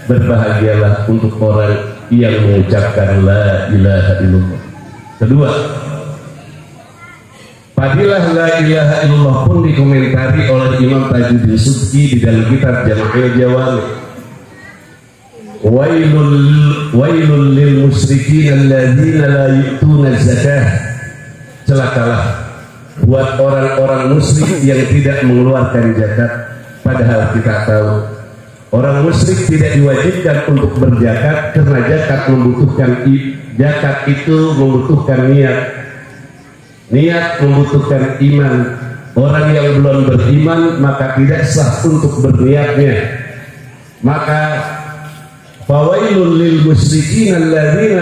berbahagialah untuk orang yang mengucapkan la ilaha illallah. Kedua, fadilah la ilaha illallah pun dikomentari oleh Imam Tajuddin Subki di dalam kitab Jama'il Jawami. Wailul lil musyrikin alladzina la yu'tuna zakah. Celakalah buat orang-orang musyrik yang tidak mengeluarkan zakat. Padahal kita tahu orang musyrik tidak diwajibkan untuk berzakat karena zakat itu membutuhkan niat membutuhkan iman. Orang yang belum beriman maka tidak sah untuk berniatnya. Maka fawailul lil musyrikin alladzina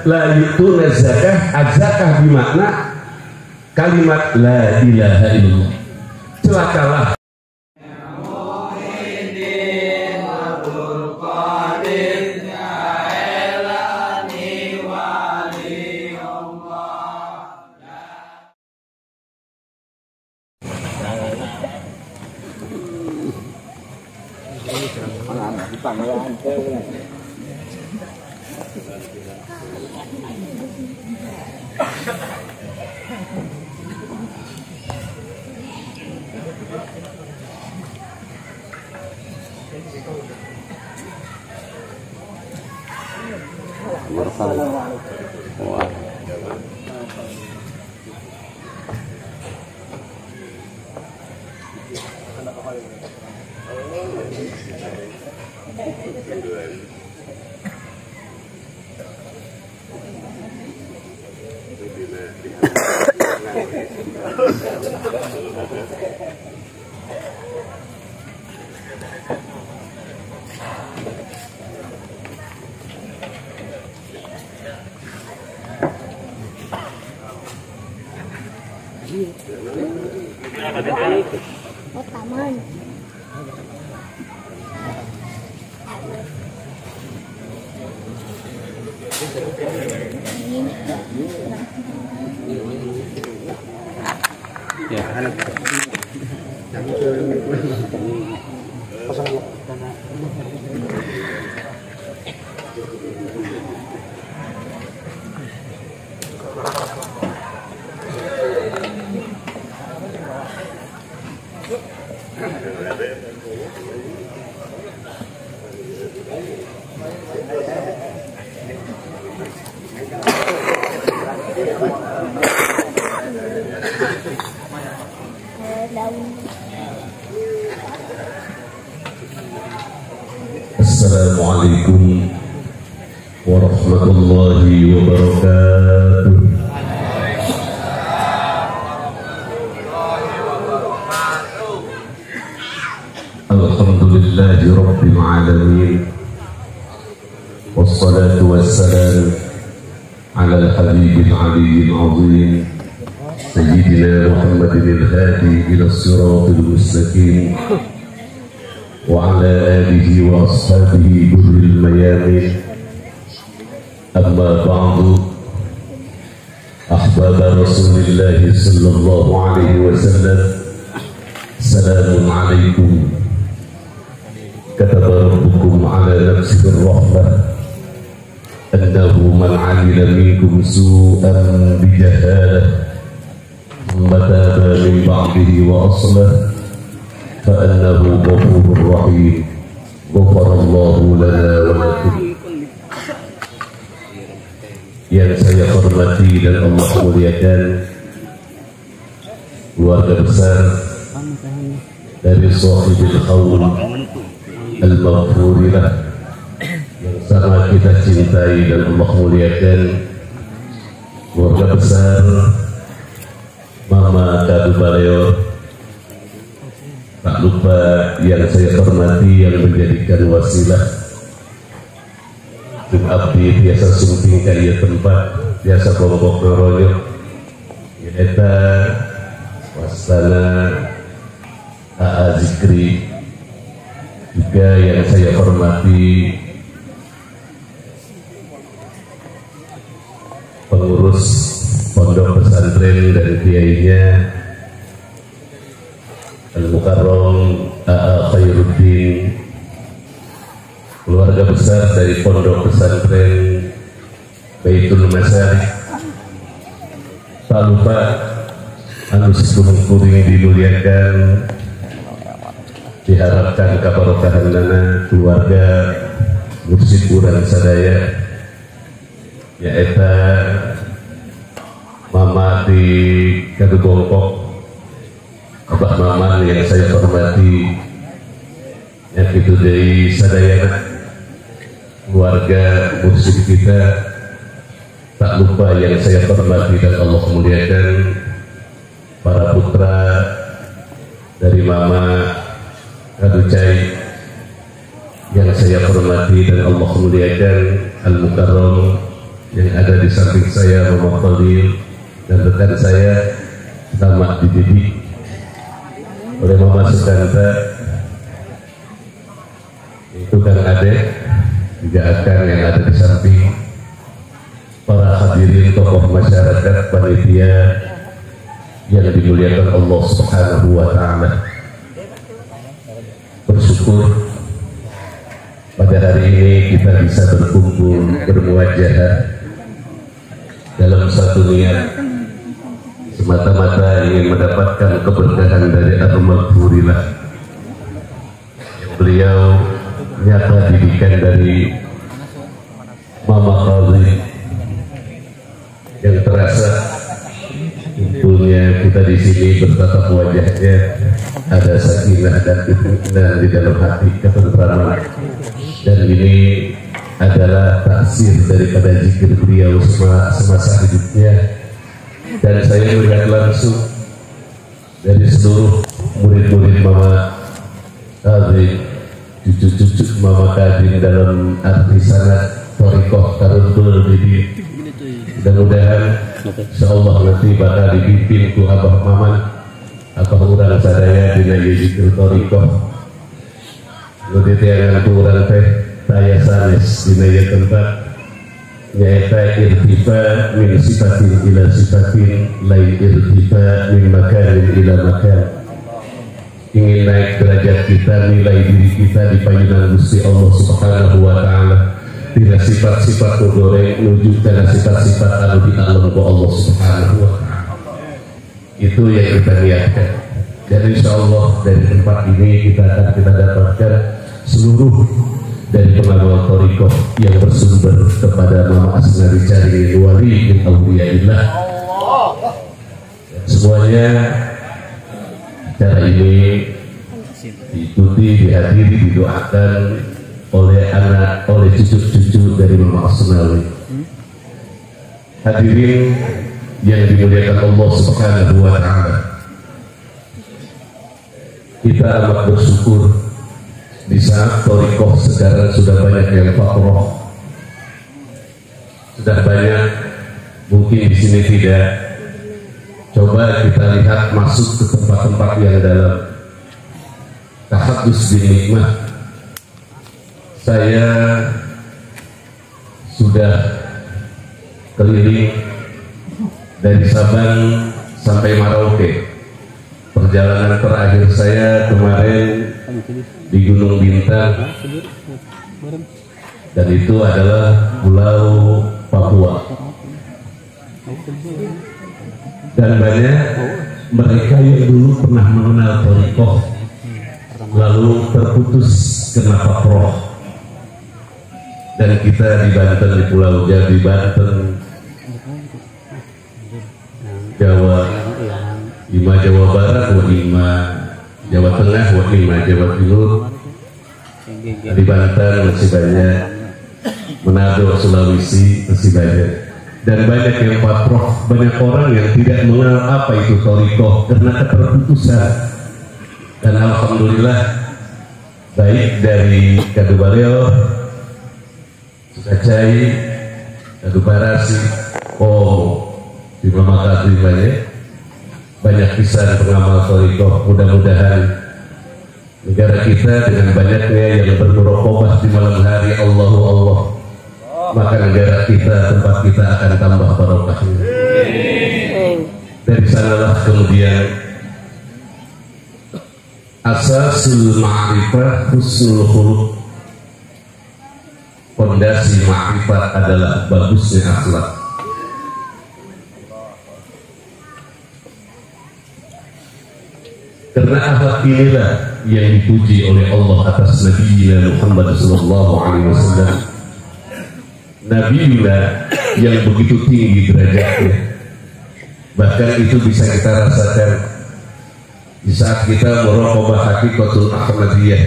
la yu'tuna zakah. Az-zakah bermakna kalimat la ilaha illallah. Celakalah Assalamualaikum warahmatullahi wabarakatuh. Alhamdulillahi rabbil alamin. Wassalatu wassalam ala al-habibil aliyyil azim sayyidina Muhammadin al-hadi ila as-siratil mustaqim وعلى آله وأصحابه بر الميامين. أما بعد، أحباب رسول الله صلى الله عليه وسلم، السلام عليكم. كتب ربكم على نفسه الرحمة أنه من عمل منكم سوءا بجهالة ثم تاب من بعده وأصلح فأنه غفور رحيم. غفر الله لنا ولكم. Yang saya hormati dan Allah muliakan keluarga besar dari Shahibul Qaul Al-Maghfurilah yang sangat kita cintai dan Allah muliakan, keluarga besar Mama Kadu Baleo. Tak lupa yang saya hormati yang menjadikan wasilah abdi biasa sumping karya tempat biasa bobok noroyo yaitu wastana A.A. Zikri. Juga yang saya hormati pengurus pondok pesantren dan kiainya Al-Mukarram A.A. Khairuddin, keluarga besar dari Pondok Pesantren Baitul Masyariq, tak lupa Anus Gunung Kuring dimuliakan, diharapkan kabarokahan dana keluarga mursid urang sadaya nyaeta mama di Kadubongkok, Abah Maman yang saya hormati, yang itu dari sadayana keluarga mursid kita, tak lupa yang saya hormati dan Allah muliakan para putra dari Mama Kaducai yang saya hormati dan Allah muliakan, Al-Mukarram yang ada di samping saya, Mama Khalil, dan rekan saya selamat dididik oleh Mama Sukanta, itu Kang Ade, juga akan yang ada di samping, para hadirin tokoh masyarakat, panitia yang dimuliakan Allah Subhanahu wa Ta'ala. Bersyukur pada hari ini kita bisa berkumpul, bermuajahah dalam satu niat, semata-mata ingin mendapatkan keberkahan dari Al-Maghfurillah yang beliau nyata didikan dari Mama Khalil, yang terasa tentunya kita di sini bertatap wajahnya ada sakinah dan itminaan di dalam hati, ketentraman, dan ini adalah taksir daripada zikir beliau semasa hidupnya. Dan saya melihat langsung dari seluruh murid-murid Mama Kadin, cucu-cucu Mama Kadin dalam arti sanat Torikoh Karuntul Didi, mudah-mudahan insyaallah nanti bakal dipimpin ku Abah Maman, Abah urang sadaya dina zikir Torikoh, nanti tiangan ku urang teh taya sanes dina ieu tempat nyaeta irtifa min sifatin ila sifatin lain irtifa min makanin ila makan. Ingin naik derajat kita, nilai diri kita di payunan Gusti Allah Subhanahu wa Ta'ala, tidak sifat-sifat goreng menuju karena sifat-sifat anu dialam ku Allah Subhanahu wa Ta'ala. Itu yang kita niatkan, dan insya Allah dari tempat ini kita dapatkan seluruh dari pengamal Torikoh yang bersumber kepada Mama Asnari Cari Wali bin Auliyaillah. Semuanya acara ini diikuti, dihadiri, didoakan oleh anak, oleh cucu-cucu dari Mama Asnari. Hadirin yang dimuliakan Allah Subhanahu wa Ta'ala, kita amat bersyukur di saat Torikoh sekarang sudah banyak yang fakroh, sudah banyak, mungkin di sini tidak. Coba kita lihat masuk ke tempat-tempat yang dalam tahadus bin nikmah. Saya sudah keliling dari Sabang sampai Merauke. Perjalanan terakhir saya kemarin di Gunung Bintang, dan itu adalah Pulau Papua. Dan banyak mereka yang dulu pernah mengenal Torikoh lalu terputus karena fakroh. Dan kita di Banten, di Pulau Jawa, di Banten, Jawa, Ima Jawa Barat, Ima Jawa Tengah, Ima Jawa Timur, di Banten masih banyak, Manado, Sulawesi masih banyak, dan banyak yang patroh, banyak orang yang tidak mengenal apa itu Torikoh karena keterputusan. Dan alhamdulillah baik dari Kadubareo, Sukacai, Kadubarasi, di Mama Kadin banyak kisah pengamal Torikoh. Mudah-mudahan negara kita dengan banyaknya yang bermuraqabah di malam hari Allah, maka negara kita, tempat kita akan tambah barokahnya. Dari sanalah kemudian asasul ma'rifah husnul khuluq. Fondasi ma'rifat adalah bagusnya akhlak. Karena akhlak inilah yang dipuji oleh Allah atas Nabi Muhammad SAW. Nabi yang begitu tinggi derajatnya, bahkan itu bisa kita rasakan di saat kita merokobah hakikatul Ahmadiyah.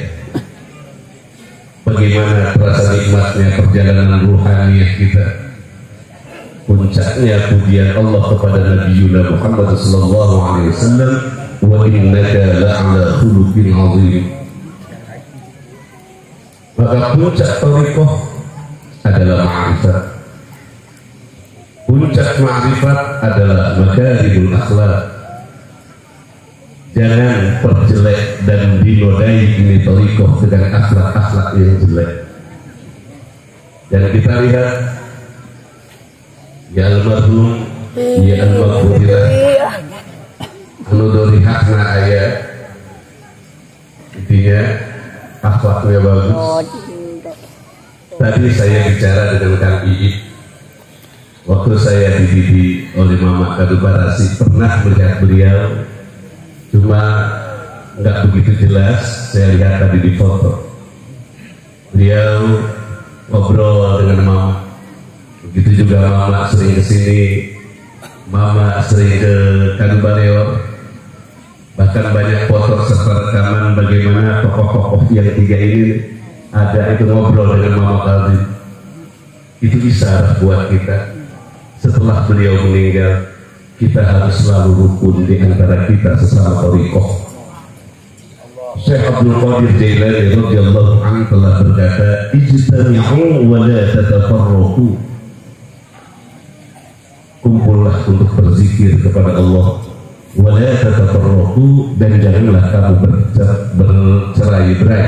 Bagaimana terasa nikmatnya perjalanan ruhaniyah kita. Puncaknya pujian Allah kepada Nabi Muhammad SAW. Wa innaka la'ala khuluqin 'azim. Maka puncak thariqah adalah ma'rifat. Puncak ma'rifat adalah makarimul akhlak. Jangan perjelek dan dinodai ini thariqah dengan akhlak-akhlak yang jelek. Dan kita lihat ya almarhum ya al-maghfirah anu dari hakna ayat, intinya akhlaknya bagus. Tadi saya bicara dengan Kang Iit waktu saya dididik oleh Mama Kadubarasi, pernah melihat beliau, cuma nggak begitu jelas. Saya lihat tadi di foto beliau ngobrol dengan Mama. Begitu juga Mama sering kesini, Mama sering ke Kadubareo. Bahkan banyak foto serta rekaman bagaimana tokoh-tokoh yang tiga ini ada itu ngobrol dengan Mama Kaldi. Itu isyarat buat kita. Setelah beliau meninggal, kita harus selalu rukun di antara kita sesama thariqah. Syekh Abdul Qadir Jailani radhiyallahu anhu telah berkata, "Ijtami'u wa la tatafarraqu." Kumpullah untuk berzikir kepada Allah. Wala tatafarraqu, dan janganlah kamu bercerai-berai.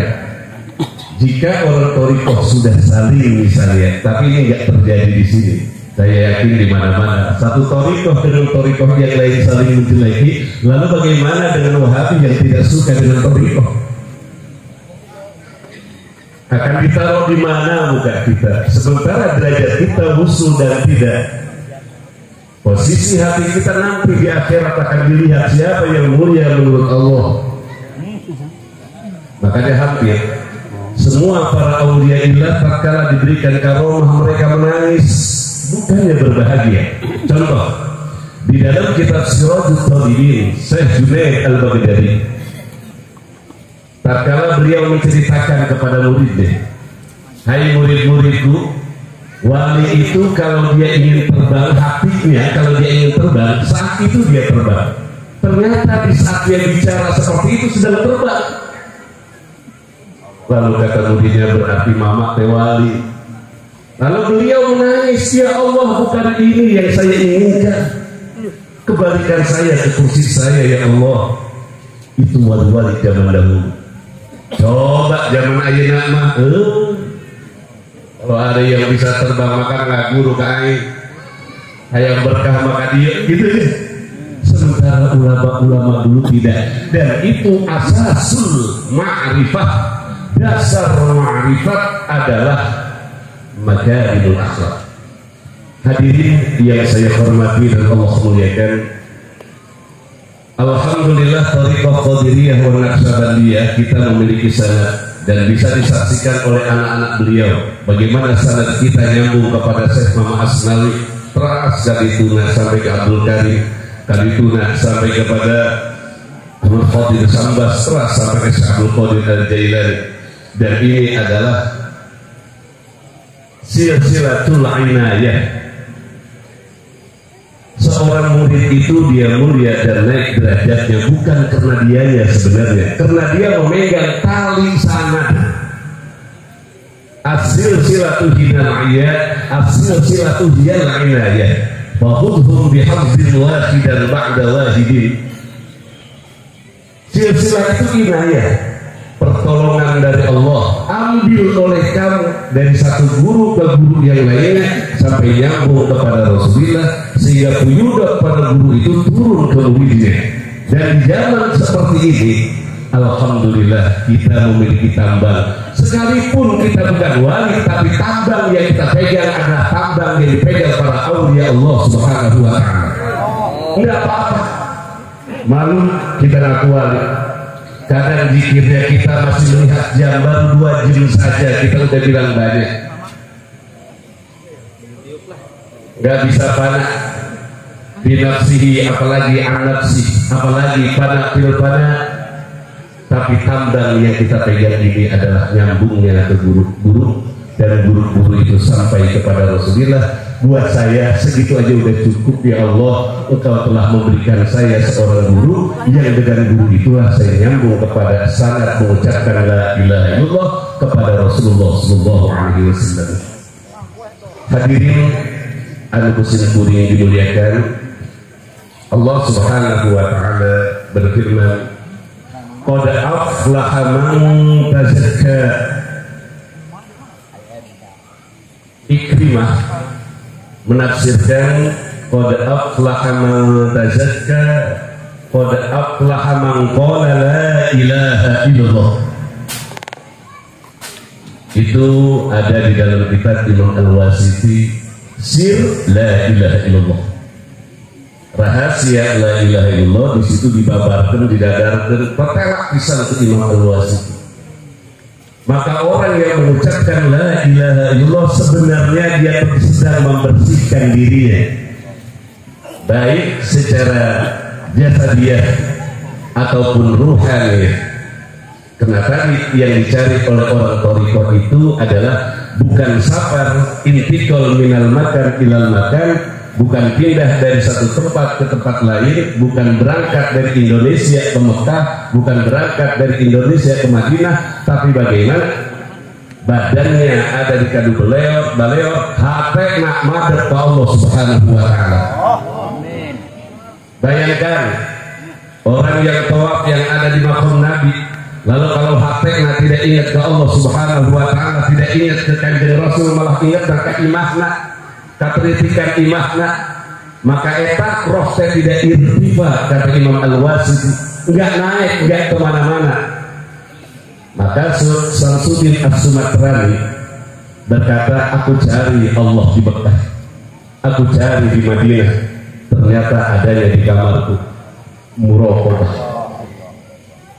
Jika orang thariqah sudah saling misalnya, tapi ini nggak terjadi di sini. Saya yakin di mana-mana satu thariqah dengan thariqah yang lain saling menjeleki. Lalu bagaimana dengan Wahabi yang tidak suka dengan thariqah? Akan ditaruh di mana muka kita? Sementara derajat kita musuh dan tidak. Posisi hati kita nanti di akhirat akan dilihat siapa yang mulia menurut Allah. Makanya hampir semua para auliyaillah tatkala diberikan karomah mereka menangis, bukannya berbahagia. Contoh di dalam kitab Sirajul Talibin, Syekh Junaid Al-Baghdadi, tatkala beliau menceritakan kepada muridnya, "Hai murid-muridku, wali itu kalau dia ingin terbang, hatinya kalau dia ingin terbang, saat itu dia terbang. Ternyata di saat dia bicara seperti itu sedang terbang." Lalu kata muridnya, "Berarti Mama teh wali." Lalu beliau menangis, "Ya Allah, bukan ini yang saya inginkan. Kembalikan saya ke kursi saya ya Allah." Itu wali-wali zaman dahulu. Coba zaman ayeuna mah kalau ada yang bisa terbang maka nggak guru kain, yang berkah maka dia gitu ya. Sementara ulama-ulama dulu tidak. Dan itu asasul ma'rifat. Dasar ma'rifat adalah makarimul akhlak. Hadirin yang saya hormati dan Allah muliakan, alhamdulillah thariqah Qadiriyah wa Naqsabandiyah kita memiliki sanad dan bisa disaksikan oleh anak-anak beliau bagaimana sanad kita nyambung kepada Syekh Muhammad Asnawi, teras dari Tuna sampai ke Abdul Karim, dari Tuna sampai kepada Abdul Qadir Sambas, teras sampai ke Syekh Abdul Qadir Al-Jailani. Dan ini adalah silsilatul inayah. Seorang murid itu dia mulia dan naik derajatnya bukan karena dianya sebenarnya, karena dia memegang tali sanad. As-silsilatu hinayah, as-silsilatu hiyal inayah. Fahudhum bihamdin wahidan ba'da wahidin. Silsilah itu inayah, pertolongan dari Allah, ambil oleh kamu dari satu guru ke guru yang lainnya sampai nyambung kepada Rasulullah, sehingga puyudak pada guru itu turun ke muridnya. Dan di zaman seperti ini, alhamdulillah kita memiliki tambang. Sekalipun kita bukan wali, tapi tambang tambang yang kita pegang adalah tambang yang dipegang para aulia Allah Subhanahu wa ta'ala. Enggak apa-apa, malu kita ngaku wali. Kadang zikirnya kita masih melihat jam baru 2 jam saja kita udah bilang banyak. Gak bisa panas binafsihi, apalagi anapsi, apalagi panas pilpana. Tapi tambang yang kita pegang ini adalah nyambungnya ke guru-guru, dan guru-guru itu sampai kepada Rasulullah. Buat saya segitu aja udah cukup. Ya Allah, Engkau telah memberikan saya seorang guru yang dengan guru itulah saya nyambung kepada sanad mengucapkan la ilaha illallah kepada Rasulullah sallallahu alaihi wasallam. Hadirin al-Qusin yang dimuliakan, Allah Subhanahu wa ta'ala berfirman, qad aflaha man tazakka. Ikrimah menafsirkan qad aflaha man tazakka, qad aflaha man qala la ilaha illallah. Itu ada di dalam kitab Imam Al-Wasiti, sir la ilaha illallah. Rahasia la ilaha illallah di situ dibabarkan, didadarkan, pertelak bisa untuk Imam Al-Wasiti. Maka orang yang mengucapkan la ilaha illallah sebenarnya dia sedang membersihkan dirinya, baik secara jasadiah ataupun ruhani. Karena tadi yang dicari oleh orang thariqah itu adalah bukan safar intikal minal makan ilal makan, bukan pindah dari satu tempat ke tempat lain, bukan berangkat dari Indonesia ke Mekah, bukan berangkat dari Indonesia ke Madinah, tapi bagaimana badannya ada di kadu beliau, hati nak madep ke Allah Subhanahu wa ta'ala. Bayangkan orang yang tawaf yang ada di makam Nabi, lalu kalau hatinya tidak ingat ke Allah Subhanahu wa ta'ala, tidak ingat ke kanjeng Rasul, malah ingat ke imahna, katritikan imahna, maka etak roh saya tidak irtifa, kata Imam Al-Wasiti, enggak naik, enggak kemana-mana. Maka Samsudin As-Sumatrani berkata, aku cari Allah di Mekah, aku cari di Madinah, ternyata adanya di kamarku, muraqabah.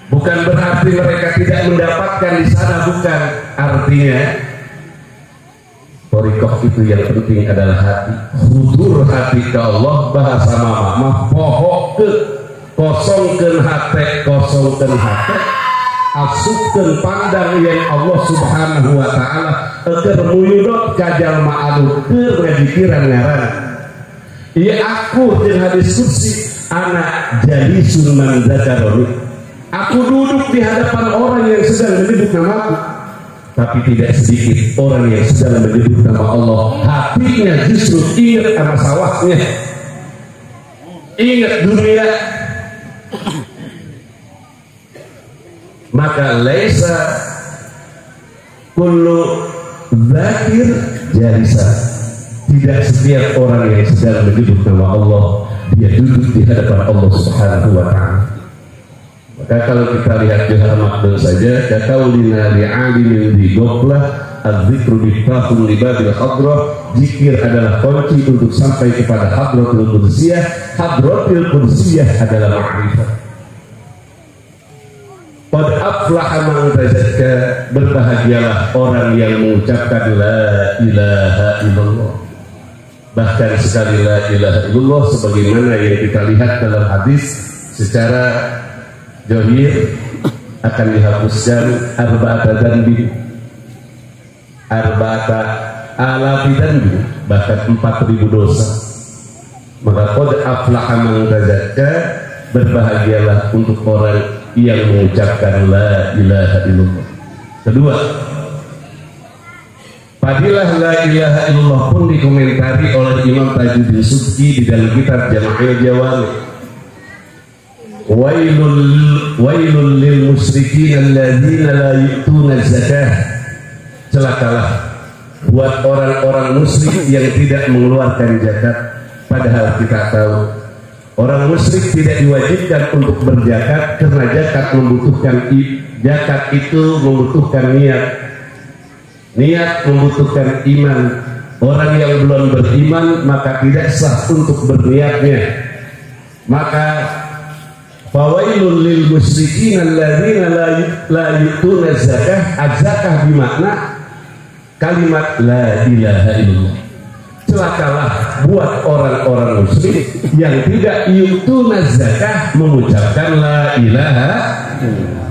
Bukan berarti mereka tidak mendapatkan di sana, bukan. Artinya thariqah itu yang penting adalah hati, hudur hati ke Allah. Bahasa mama pohok ke kosongkan hati, asupkan pandang yang Allah Subhanahu wa ta'ala agar muyudot kajal ma'alu ke ngajikiran ngaran. Iya aku dengan diskusi anak jalisun man dzakaroni. Aku duduk di hadapan orang yang sedang menyebut namaku, tapi tidak sedikit orang yang sedang menyebut nama Allah, hatinya justru ingat sama sawahnya, ingat dunia. Maka laisa kullu dzakir jalisa. Tidak setiap orang yang sedang menyebut nama Allah dia duduk di hadapan Allah Subhanahu wa ta'ala. Maka kalau kita lihat Johar Makdum saja, kataulina li'alimin di goflah, az-zikru biftahun libabil hadrah. Zikir adalah kunci untuk sampai kepada hadratul qudsiyah. Hadratul qudsiyah adalah ma'rifat. Qad aflaha man tazakka, berbahagialah orang yang mengucapkan la ilaha illallah. Bahkan sekali la ilaha illallah sebagaimana yang kita lihat dalam hadis secara zahir akan dihapuskan arba'ata dzanbi, arba'ata alafi dzanbi, bahkan 4.000 dosa. Maka qad aflaha man tazakka, berbahagialah untuk orang yang mengucapkan la ilaha illallah. Kedua, fadilah la ilaha illallah pun dikomentari oleh Imam Tajuddin Subki di dalam kitab Jama'il Jawami. Wailul lil musyrikin alladzina la yu'tuna zakah. Celakalah buat orang-orang musyrik yang tidak mengeluarkan zakat. Padahal kita tahu orang musyrik tidak diwajibkan untuk berzakat karena zakat itu membutuhkan niat. Niat membutuhkan iman. Orang yang belum beriman maka tidak sah untuk berniatnya. Maka fawailul lil musyrikin alladzina la yu'tuna zakah. Az-zakah bermakna kalimat la ilaha illallah. Celakalah buat orang-orang musyrik yang tidak yu'tuna zakah, mengucapkan la ilaha illallah.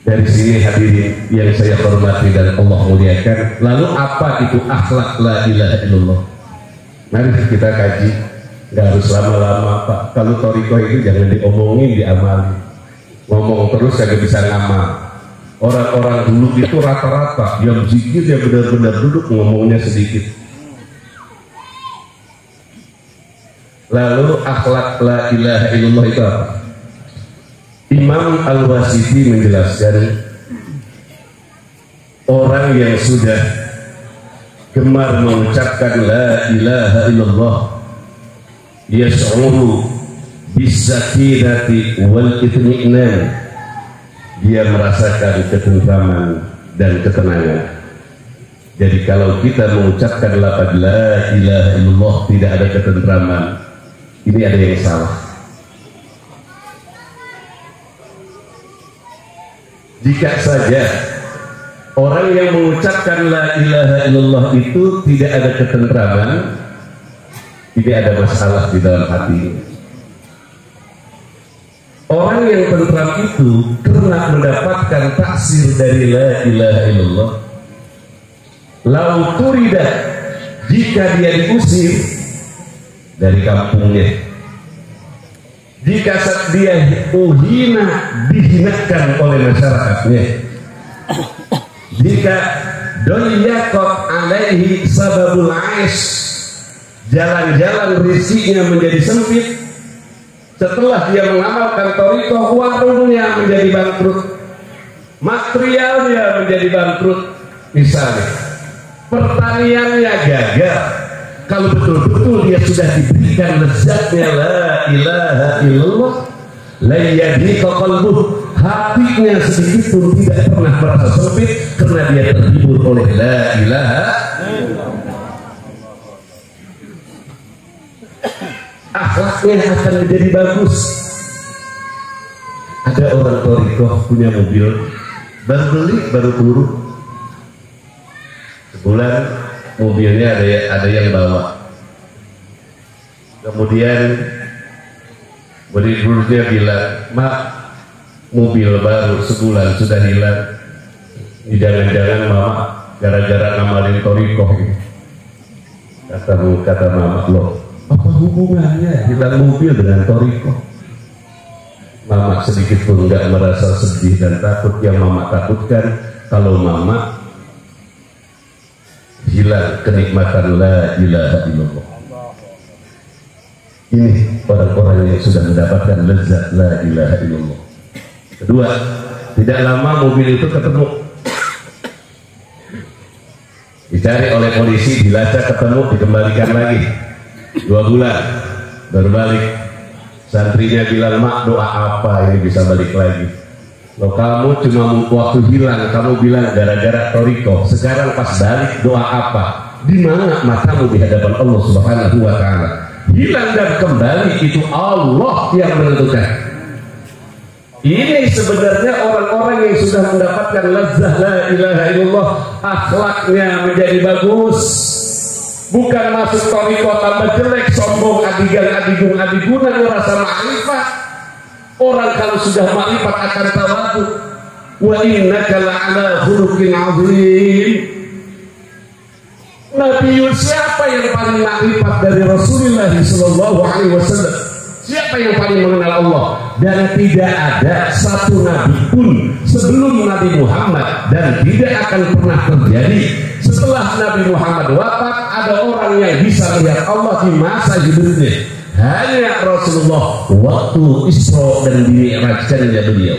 Dari sini hadirin yang saya hormati dan Allah muliakan, lalu apa itu akhlak la ilaha illallah? Mari kita kaji. Gak harus lama-lama Pak. Kalau thariqah itu jangan diomongin, diamali. Ngomong terus kagak bisa ngamal. Orang-orang dulu itu rata-rata yang zikir ya benar-benar duduk, ngomongnya sedikit. Lalu akhlak la ilaha illallah itu apa? Imam Al-Wasiti menjelaskan, orang yang sudah gemar mengucapkan la ilaha illallah yas'uru bis-sakinati wal itmi'nan, dia merasakan ketentraman dan ketenangan. Jadi kalau kita mengucapkan lafaz la ilaha illallah tidak ada ketentraman, ini ada yang salah. Jika saja orang yang mengucapkan la ilaha illallah itu tidak ada ketentraman, tidak ada masalah di dalam hati. Orang yang tentram itu karena mendapatkan taksir dari la ilaha illallah. Lau turida, jika dia diusir dari kampungnya, jika dia uhina, dihinakan oleh masyarakatnya, jika doyakot alaihi sababul ais, jalan-jalan rizkinya menjadi sempit, setelah dia mengamalkan thariqah, warungnya menjadi bangkrut, materialnya menjadi bangkrut, misalnya pertaniannya gagal. Kalau betul-betul dia sudah diberikan lezatnya la ilaha illallah, la yadhiqa qalbuh, hatinya sedikit pun tidak pernah merasa sempit karena dia terhibur oleh la ilaha illallah. Akhlaknya akan menjadi bagus. Ada orang thariqah punya mobil, baru beli, baru turun, sebulan mobilnya ada yang bawa. Kemudian bodyguardnya bilang, "Mak, mobil baru sebulan sudah hilang. Jangan-jangan mama gara-gara ngamalin thariqah ini." Kata mama, "Loh, apa hubungannya hilang mobil dengan thariqah?" Mama sedikit pun nggak merasa sedih dan takut. Yang mama takutkan kalau mama hilang kenikmatan la ilaha illallah. Ini orang-orang yang sudah mendapatkan lezat la ilaha illallah. Kedua, tidak lama mobil itu ketemu, dicari oleh polisi, dilacak, ketemu, dikembalikan lagi. 2 bulan baru balik. Santrinya bilang, "Mak, doa apa ini bisa balik lagi?" "Loh, kamu cuma waktu hilang, kamu bilang gara-gara thariqah. Sekarang pas balik doa apa? Di mana matamu di hadapan Allah Subhanahu wa ta'ala? Hilang dan kembali itu Allah yang menentukan." Ini sebenarnya orang-orang yang sudah mendapatkan lezat la ilaha illallah, akhlaknya menjadi bagus. Bukan masuk thariqah tambah jelek, sombong, adigan, adigunan, merasa ma'rifat. Orang kalau sudah ma'rifat akan tawadhu. Wa innaka la'ala khuluqin 'azim. Nabi siapa yang paling ma'rifat dari Rasulullah sallallahu alaihi wasallam? Siapa yang paling mengenal Allah? Dan tidak ada satu nabi pun sebelum Nabi Muhammad, dan tidak akan pernah terjadi setelah Nabi Muhammad wafat ada orang yang bisa melihat Allah di masa hidupnya. Hanya Rasulullah waktu Isra dan Mi'rajnya beliau.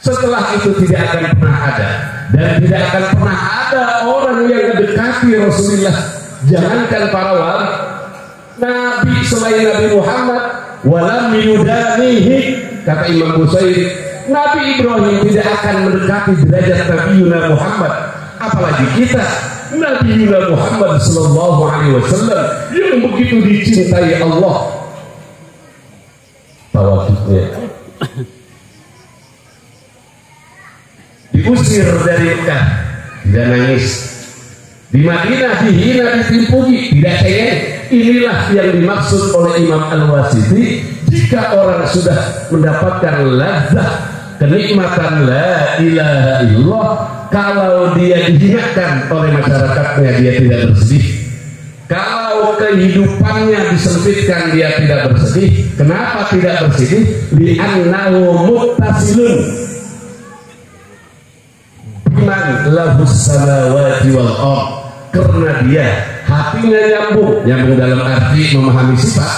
Setelah itu tidak akan pernah ada, dan tidak akan pernah ada orang yang mendekati Rasulullah. Jangankan para wali, Nabi selain Nabi Muhammad, walam yudanihi, kata Imam Busairi, Nabi Ibrahim tidak akan mendekati derajat Nabi Muhammad, apalagi kita. Nabi Muhammad sallallahu alaihi wasallam yang begitu dicintai Allah. Tawaduknya diusir dari Mekah, tidak nangis. Di Madinah dihina, ditimpuhi, tidak cengeng. Inilah yang dimaksud oleh Imam Al-Wasiti. Jika orang sudah mendapatkan lazat kenikmatan la ilaha illallah, kalau dia dihinakan oleh masyarakatnya, dia tidak bersedih. Kalau kehidupannya disempitkan, dia tidak bersedih. Kenapa tidak bersedih? Li'annahu muttasilun biman lahus samawati wal ardh. Karena dia hatinya nyambung dalam arti memahami sifat.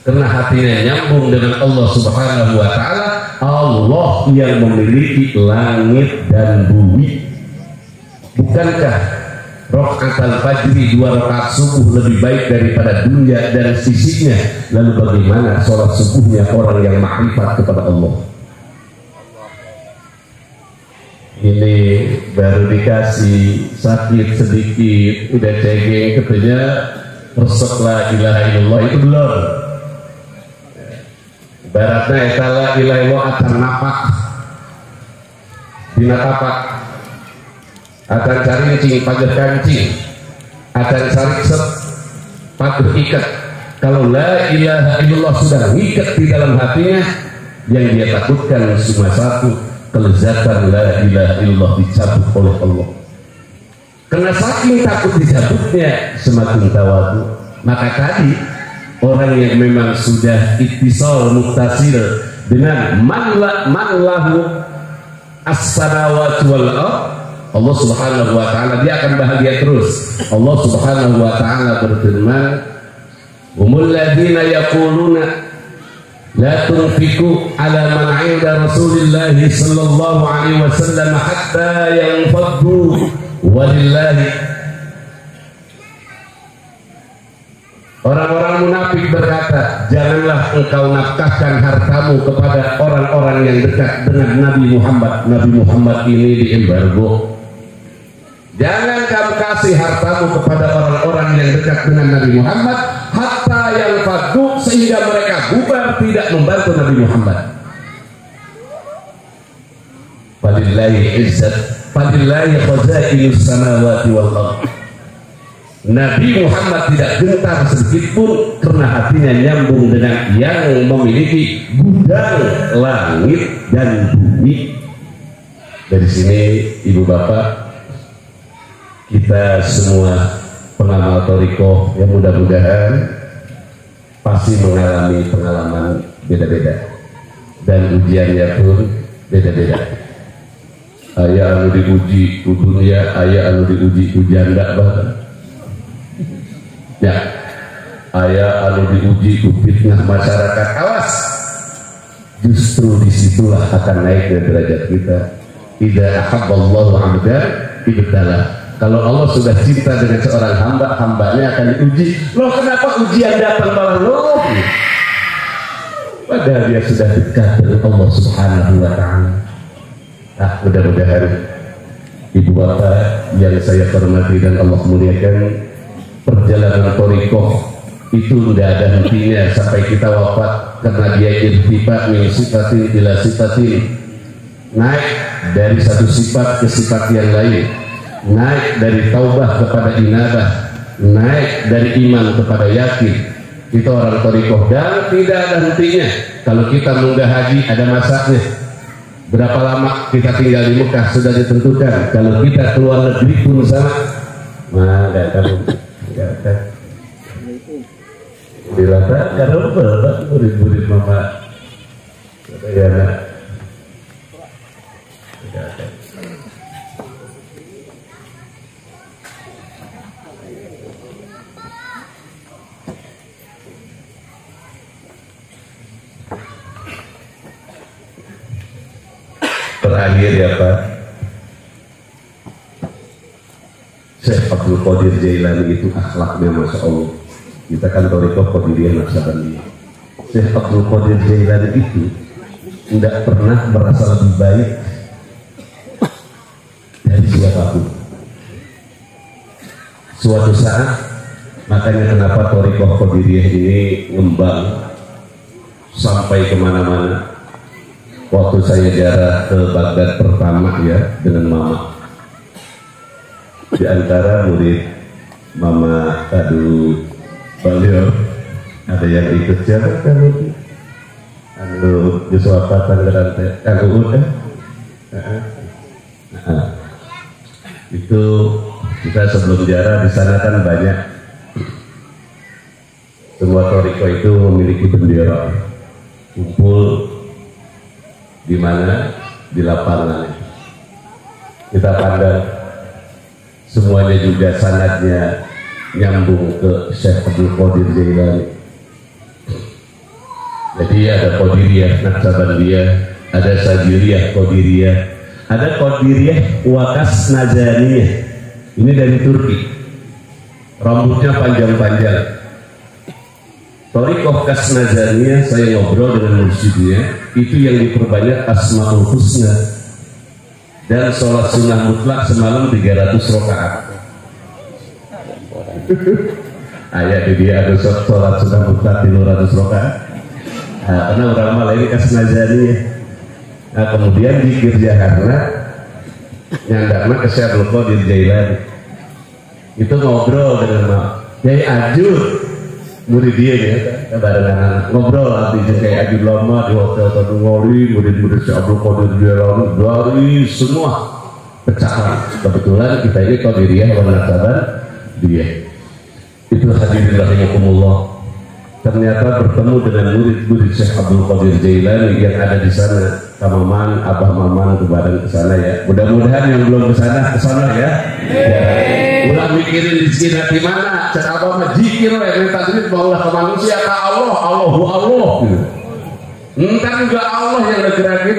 Karena hatinya nyambung dengan Allah Subhanahu wa ta'ala, Allah yang memiliki langit dan bumi. Bukankah rakaat fajri 2 rakaat subuh lebih baik daripada dunia dan sisinya? Lalu bagaimana sholat subuhnya orang yang makrifat kepada Allah? Ini baru dikasih sakit sedikit, udah cengeng, katanya resep la ilaha illallah itu belum. Baratnya etala ilaha illallah akan napak dina tapak, akan carincing pagar kancing, akan cari set pagar ikat. Kalau la ilaha illallah sudah ngikat di dalam hatinya, yang dia takutkan cuma satu, kelezatan la ilaha illallah dicabut oleh Allah. Karena saking takut dicabutnya, semakin tawadu. Maka tadi orang yang memang sudah ittisal muttasil dengan man lahu as-samawati wal ardh, Allah Subhanahu wa ta'ala, dia akan bahagia terus. Allah Subhanahu wa ta'ala berfirman, humul ladzina yaquluna la tunfiqu ala man 'inda Rasulillah sallallahu alaihi wasallam hatta yanfaddu walillahi. Orang-orang munafik berkata, janganlah engkau nafkahkan hartamu kepada orang-orang yang dekat dengan Nabi Muhammad. Nabi Muhammad ini diembargo. Jangan kamu kasih hartamu kepada orang-orang yang dekat dengan Nabi Muhammad hatta yang fadu, sehingga mereka bubar tidak membantu Nabi Muhammad. Falillahi izzat, falillahi khazainus samawati wal ardh. Nabi Muhammad tidak gentar sedikit pun karena hatinya nyambung dengan yang memiliki gudang langit dan bumi. Dari sini ibu bapak, kita semua pengamal thariqah yang mudah-mudahan pasti mengalami pengalaman beda-beda dan ujiannya pun beda-beda. Ayah anu diuji ku dunia, ayah anu diuji ku janda bahkan. Ya, ayah anu diuji ku fitnah masyarakat. Awas, justru disitulah akan naik derajat kita. Idza ahabballahu 'abdan ibtalah. Kalau Allah sudah cinta dengan seorang hamba, hambanya akan diuji. Loh, kenapa ujian datang malah loh? Padahal dia sudah dekat dengan Allah Subhanahu wa ta'ala. Mudah-mudahan ibu bapak yang saya hormati dan Allah muliakan, perjalanan thariqah itu tidak ada hentinya sampai kita wafat, karena dia irtifat min sifatin ila sifatin, naik dari satu sifat ke sifat yang lain, naik dari taubah kepada inabah, naik dari iman kepada yakin. Itu orang thariqah dan tidak ada hentinya. Kalau kita munggah haji ada masanya. Berapa lama kita tinggal di Mekah sudah ditentukan. Kalau kita keluar negeri pun sama. Nah, enggak tahu. Enggak tahu. Dilata karena berapa murid-murid mama. Kata ya nak. Enggak tahu. Terakhir ya Pak, Syekh Abdul Qadir Jailani itu akhlaknya Masya Allah. Kita kan thariqah Qadiriyah Naqsabandiyah. Syekh Abdul Qadir Jailani itu tidak pernah merasa lebih baik dari siapapun. Suatu saat, makanya kenapa Thariqah Qadiriyah ini ngembang sampai kemana-mana. Waktu saya ziarah ke Baghdad pertama ya dengan Mama, di antara murid Mama Kadu beliau ada yang ikut ziarah kan? Anu Yuswapa Tangerang kan udah itu kita sebelum ziarah di sana kan banyak, semua thariqah itu memiliki bendera kumpul di mana, di lapangan. Kita pandang semuanya juga sanadnya nyambung ke Syekh Abdul Qadir Jailani. Jadi ada Qadiriyah Naqsabandiyah, ada Sajiriyah Qadiriyah, ada Qadiriyah Wakas Nazaniyah. Ini dari Turki, rambutnya panjang-panjang. Thariqah Kasnazaniyah, saya ngobrol dengan mursyidnya, itu yang diperbanyak Asmaul Husna dan sholat sunnah mutlak semalam 300 rakaat. Ayat dia ada sholat sunnah mutlak 300 rakaat. Karena orang malah ini Kasnazaniyah. Nah, kemudian zikir jaharna nyandarna ke Syekh Abdul Qadir Jailani. Itu ngobrol dengan Yai Ajur, murid dia ya, barengan ngobrol nanti kayak Ajur lama di hotel Tadungori, murid-murid Syekh Abdul Qadir Jailani dari semua pecahan. Kebetulan kita ini Qadiriyah wa Naqsaban dia. Itu hadirin rahimakumullah. Ternyata bertemu dengan murid-murid Syekh Abdul Qadir Jailani yang ada di sana. Kamaman, Abah Maman kebadan ke sana ya. Mudah-mudahan yang belum ke sana ya. Ulah mikirin rezeki nanti mana. Cek Abah mah zikir ya, minta duit maulah ke manusia ke Allah, Allahu Allah. Entar juga Allah yang ngegerakin.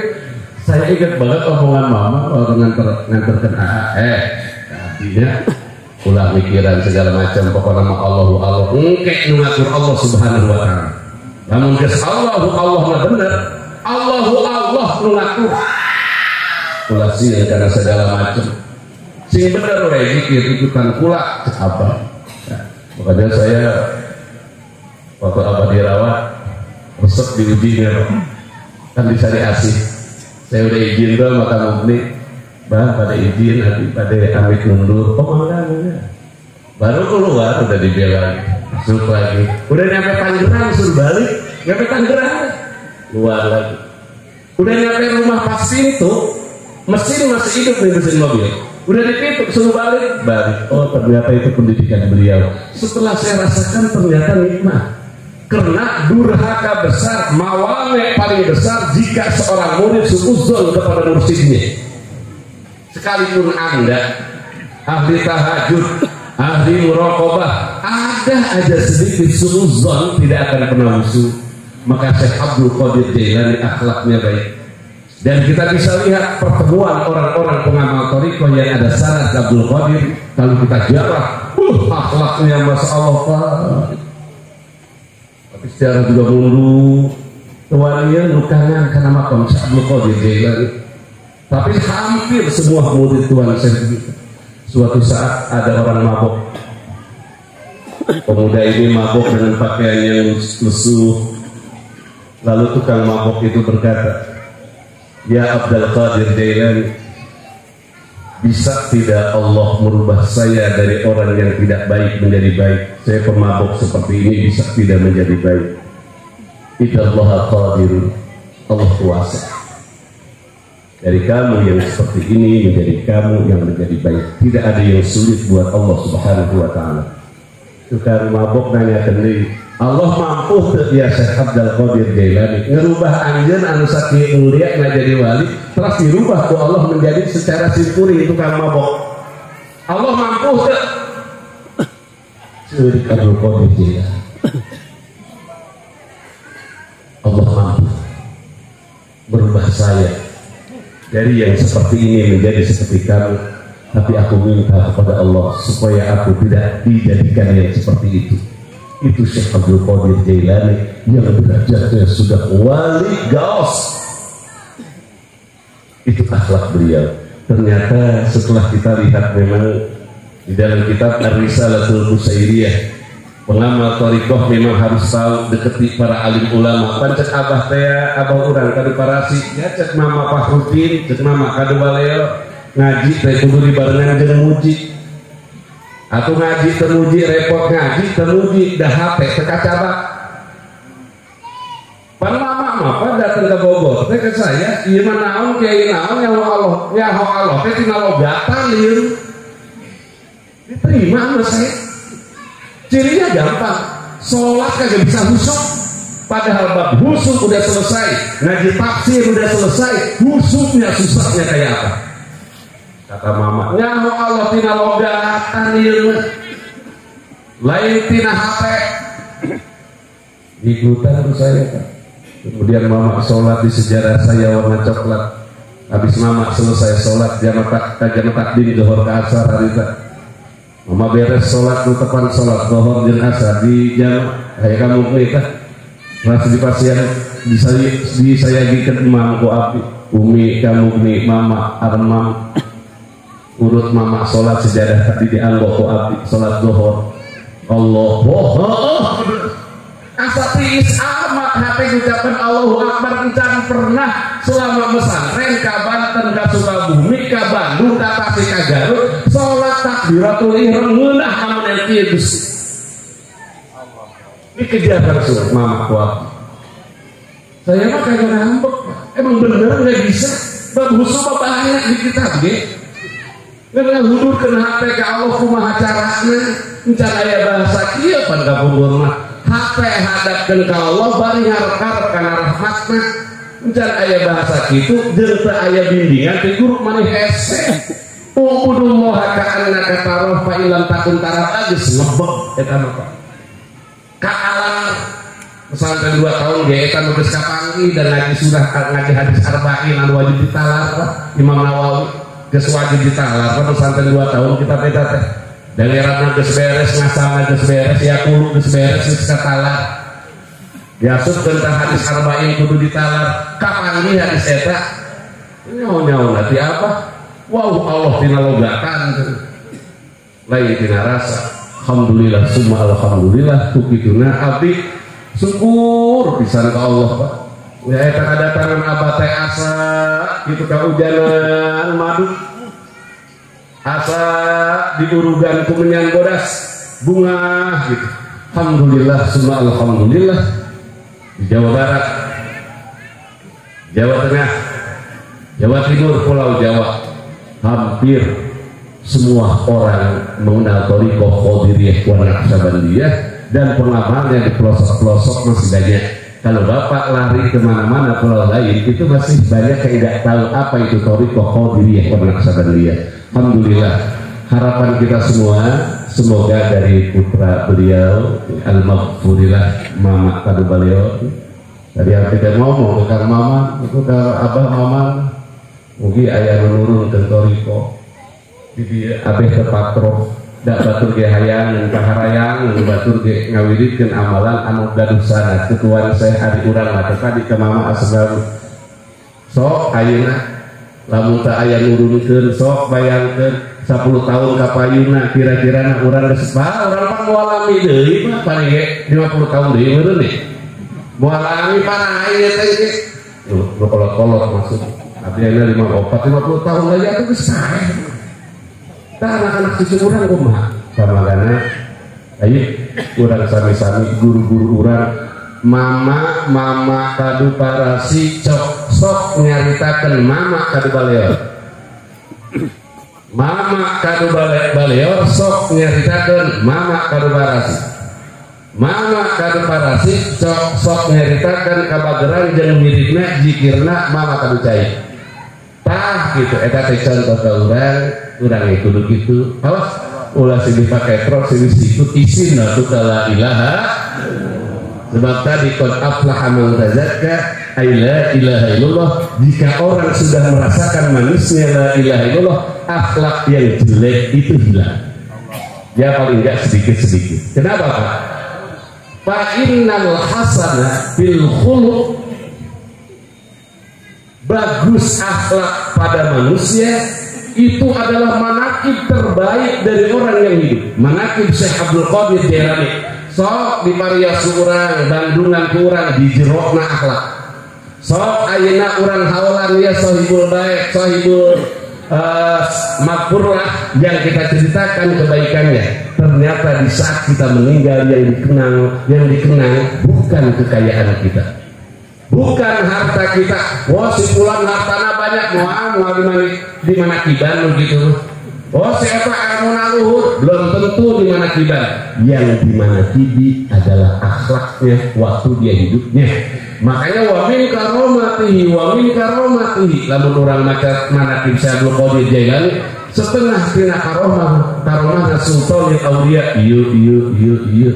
Saya ingat banget omongan Mama kalau nganterkan artinya ulah mikiran segala macam pokoknya nama Allahu Allah. Engke ngatur Allah Subhanahu wa taala. Namun kes Allahu Allah mah bener. Allahu Allah ngatur. Ulah sih karena segala macam. Sing bener we zikir ikutan pula apa. Nah, makanya saya waktu Abah dirawat resep diujinya kan bisa diasih. Saya udah izin tuh maka mubni bah pada izin nanti pada amit mundur pemandangannya baru keluar udah dibela masuk lagi udah nyampe Tangerang suruh balik nyampe Tangerang keluar lagi udah nyampe rumah pas pintu mesin masih hidup nih mesin mobil udah ditutup suruh balik oh ternyata itu pendidikan beliau. Setelah saya rasakan ternyata nikmat karena durhaka besar mawame paling besar jika seorang murid suuzon kepada mursyidnya. Sekalipun Anda ahli tahajud, ahli muraqabah, ada aja sedikit suuzon tidak akan pernah musuh. Maka Syekh Abdul Qadir Jailani akhlaknya baik. Dan kita bisa lihat pertemuan orang-orang pengamal thariqah yang ada sanad Abdul Qadir. Kalau kita jarah, akhlaknya Masya Allah Pak. Tapi secara juga mundur, tuannya lukangan karena makam Syekh Abdul Qadir Jailani. Tapi hampir semua murid Tuhan saya suatu saat ada orang mabuk. Pemuda ini mabuk dengan pakaian yang lusuh. Lalu tukang mabuk itu berkata, "Ya Abdul Qadir Jailani, bisa tidak Allah merubah saya dari orang yang tidak baik menjadi baik? Saya pemabuk seperti ini bisa tidak menjadi baik? Innallaha qadirun." Allah kuasa. Dari kamu yang seperti ini menjadi kamu yang menjadi baik. Tidak ada yang sulit buat Allah Subhanahu wa taala. Tukang mabuk nanya kendiri, Allah mampu tuh ya Syekh Abdul Qadir Jailani ngerubah anjeun anu saking mulia nggak jadi wali terus dirubah tuh Allah menjadi secara simpuri tukang mabuk. Allah mampu tuh. Syekh Abdul Qadir Jailani. Allah mampu berubah saya dari yang seperti ini menjadi seperti kamu, tapi aku minta kepada Allah supaya aku tidak dijadikan yang seperti itu. Itu Syekh Abdul Qadir Jailani yang derajatnya sudah wali gaus, Itu akhlak beliau. Ternyata setelah kita lihat memang di dalam kitab Ar-Risalatul Qusairiyah, pengamal thariqah memang harus tahu deketi para alim ulama. Pancet abah teh abah urang kadu parasi, ya cek mama Fahrudin, cek mama kadu baleo ngaji teh kudu dibarengan jeung muji. Atau ngaji temuji repot ngaji temuji dah HP tekacaba. Pan mama apa datang ke Bogor teh ke saya, ieu mah naon kiai naon ya Allah teh tina logatan lieur. Diterima sama saya. Cirinya gampang, sholat kagak bisa husuk, padahal bab husuk udah selesai, ngaji tafsir udah selesai, husuknya susahnya kayak apa? Kata mama, ya Allah tina logatan ieu lain tina HP. Ikutan saya kan. Kemudian mama sholat di sejarah saya warna coklat. Habis mama selesai sholat jamaah takdim zuhur ke asar hari itu. Mama beres sholat nu tepan sholat zuhur jeung asar di jam aya kamu nikah. Ras di pasien disayagikeun imam ku abdi. Umi kamu ni mama armam urut mama sholat sejadah tadi dianggo ku abdi sholat zuhur. Allahu Akbar. Asa tiis amat hati ucapan Allahu Akbar encan pernah selama pesantren ka Banten ka Sukabumi ka Bandung ka Tasik ka Garut salat takbiratul ihram ngeunah amun kieu Gusti. Dikejar terus mama kuat. Saya mah kagak ngambek. Emang bener enggak bisa. Bab husu mah bahaya di kitab ge. Ngeunah hudurkeun HP ka Allah kumaha carana encan aya bahasa kieu pan ka pundur mah. HP hadapkeun ka Allah bari ngarep-ngarep kana rahmatna. Encan aya bahasa kitu jeung teu aya bimbingan ti guru maneh hese. Ubudu moha ka annaka taroh fa ilam takun tarah geus ngebek eta mah Pak. Ka alam pesantren 2 tahun ge eta nu geus kapanggih dan lagi surah ngaji hadis arba'in anu wajib ditalar Imam Nawawi geus wajib ditalar pesantren 2 tahun kita beda teh. Dengeran geus beres ngasana geus beres ya kudu geus beres geus katalar. Diasupkeun tentang hadis arba'in kudu ditalar. Kapan ieu hadis eta? Nyaho-nyaho nanti apa? Wow Allah tina logatan. Lain tina rasa. Alhamdulillah summa alhamdulillah tukituna abdi syukur pisan ka Allah Pak. Ya eta kadatangan abah teh asa kitu kaujanan madu. Asa diurugan kumenyan bodas bunga gitu. Alhamdulillah summa alhamdulillah di Jawa Barat, Jawa Tengah, Jawa Timur, Pulau Jawa hampir semua orang mengenal thariqah Qadiriyah wa Naqsabandiyah dan pengamalnya di pelosok-pelosok masih banyak. Kalau Bapak lari kemana-mana pulau lain itu masih banyak yang tidak tahu apa itu thariqah Qadiriyah wa Naqsabandiyah. Alhamdulillah, harapan kita semua semoga dari putra beliau al-maghfurillah Mama Kadu beliau tadi yang tidak ngomong ke Mama itu ke Abah Mama mungkin ayah menurun ke thariqah di abeh ke patro dak batur ge hayang kaharayang batur ge ngawiritkeun amalan anu gadusana ketuan saya hari urang mah tadi ke Mama asal sok ayeuna lamun teu aya nurunkeun sok bayangkeun 10 tahun ka payuna kira-kira urang geus urang mah moal alami deui mah paling ge 50 tahun deui meureun nih. Moal alami panah ieu teh ge. Nu kolot-kolot maksud. Abdi aya 50 tahun lagi atuh geus sae. Tah anak-anak cucu urang kumaha? Pamagana aya urang sami-sami guru-guru urang Mama Kadu Parasi sok nyaritakeun Mama Kadu Baleor. Mama Kadu Baleor sok nyaritakeun Mama Kadu Parasi. Mama Kadu Parasi sok nyaritakeun kabageran jeung miripna zikirna Mama Kadu Cai. Tah gitu eta teh contoh ka urang itu begitu. Awas ulah sih dipake trok sih ikut isin atuh la ilaha. Sebab tadi qad aflaha man tazakka ay la ilaha illallah. Jika orang sudah merasakan manisnya la ilaha illallah, akhlak yang jelek itu hilang. Ya paling enggak sedikit-sedikit. Kenapa Pak? Fa innal hasana bil khuluq. Bagus akhlak pada manusia itu adalah manakib terbaik dari orang yang hidup. Manakib Syekh Abdul Qadir Jailani sok diparios urang bandungan kurang di jerokna akhlak. Sok ayeuna urang haolan ya sahibul baik, sahibul makfurlah yang kita ceritakan kebaikannya. Ternyata di saat kita meninggal yang dikenang bukan kekayaan kita, bukan harta kita. Wah si fulan hartana banyak, mau di mana kiban gitu. Oh si eta ilmuna luhur, belum tentu di mana kiban. Yang di mana kibi adalah akhlaknya waktu dia hidupnya. Makanya wa min karomatihi lamun urang maca manaqib Syekh Abdul Qadir Jailani setengah tina karomah sultanil auliya ieu.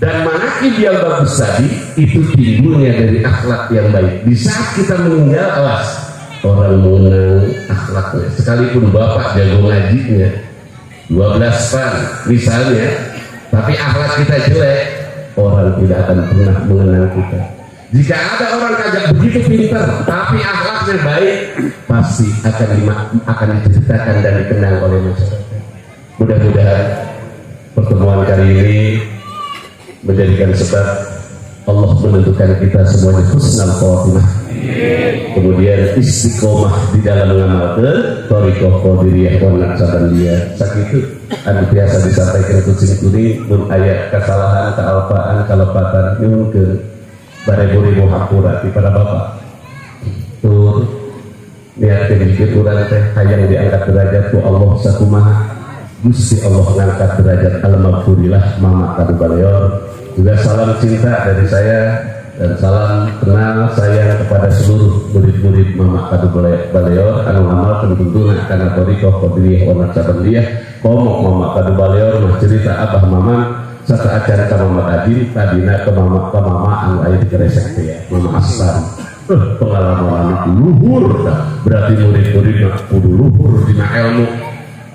Dan manaqib yang bagus tadi itu timbulnya dari akhlak yang baik. Di saat kita meninggal, awas orang mengenang akhlaknya. Sekalipun bapak jago ngajinya 12 pan misalnya, tapi akhlak kita jelek, orang tidak akan pernah mengenang kita. Jika ada orang kagak begitu pintar tapi akhlaknya baik, pasti akan diceritakan dan dikenang oleh masyarakat. Mudah-mudahan pertemuan kali ini menjadikan sebab Allah menentukan kita semuanya husnul khotimah, kemudian istiqomah di dalam mengamalkan thariqah qadiriyah wa naqsabandiyah. Sakitu anu biasa disampaikan kucing kuning mun aya kesalahan, kealpaan, kelepatan nyuwunkeun bare-bare muhapura di para bapak. Tur niatkeun dikit urang teh hayang diangkat derajat ku Allah sakumaha. Gusti Allah ngangkat derajat al-maghfurilah Mama Kadu Baleor. Juga salam cinta dari saya dan salam kenal saya kepada seluruh murid-murid Mama Kadu Baleor anu amal tentunya karena thariqah qadiriyah wa naqsabandiyah. Komok Mama Kadu Baleor mah cerita abah mama satu acara ka Mama Adin tadina ke mama anu aya di Gresek teh ya Mama Aslan. Pengalaman itu luhur dah. Berarti murid-murid mah kudu luhur dina ilmu.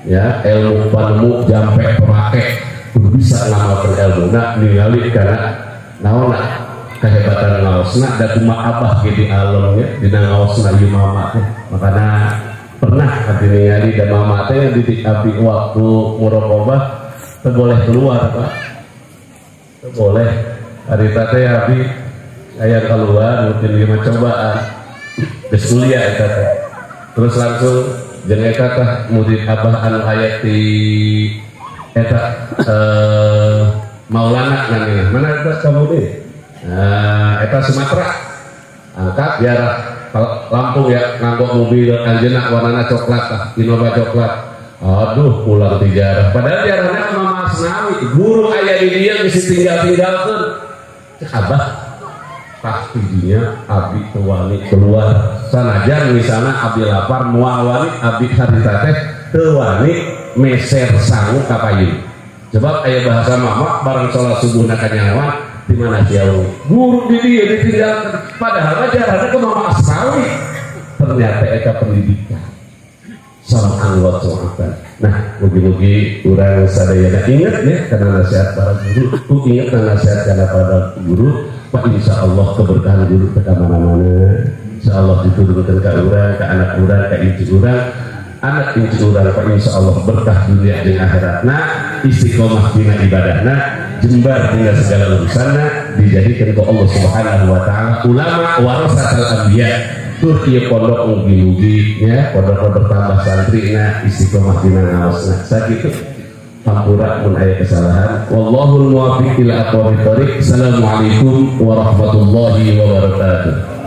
Ya, ilmu panemu jampe pemake kudu bisa ngamalkeun ilmu na ningali kana naonna kehebatan ngaosna da kumaha abah ge di alam ya dina ngaosna ieu mama teh. Makana pernah abdi ningali da mama teh di abdi waktu muraqabah teu boleh keluar Pak. Teu boleh. Harita teh abdi aya keluar mungkin 5 cobaan. Geus kuliah eta teh. Terus langsung jeung eta teh murid abah anu aya di eta Maulana namanya. Mana eta kamu deh? Eta Sumatera. Angkat biar Lampung ya nganggo mobil anjeunna warnana coklat tah, Innova coklat. Aduh pulang tijarah. Padahal diarana Mama Asnawi, guru aya di dieu geus tinggal-tinggalkeun. Cek abah pasti dinya abdi teu wani keluar. Sanajan misalnya abdi lapar moal wani abdi harita teh teu wani meser sangu ka payun. Sebab aya bahasa mama bareng salat subuhna kanyawan di mana sia guru di dieu ditinggalkeun padahal ajaranna ke Mama Asnawi. Ternyata eta pendidikan sama anggota soakan. Nah, mugi-mugi urang sadayana ingat ya karena nasihat para guru, ingat nasihat karena para guru. Pak insya Allah keberkahan guru ke mana-mana. Insya Allah diturunkan ke urang, ke anak urang, ke inci urang, anak inci urang. Pak insya Allah berkah dunia dan akhirat. Nah, istiqomah dina ibadahna, jembar dengan segala urusanna dijadikan ke Allah Subhanahu Wa Taala. Ulama warasatul anbiya. Turki pondok mugi-mugi ya, pondok bertambah santrina istiqomah dina ngaosna. Sakitu Hampura mun aya kesalahan. Wallahul muwaffiq ila aqwamit thoriq. Assalamualaikum warahmatullahi wabarakatuh.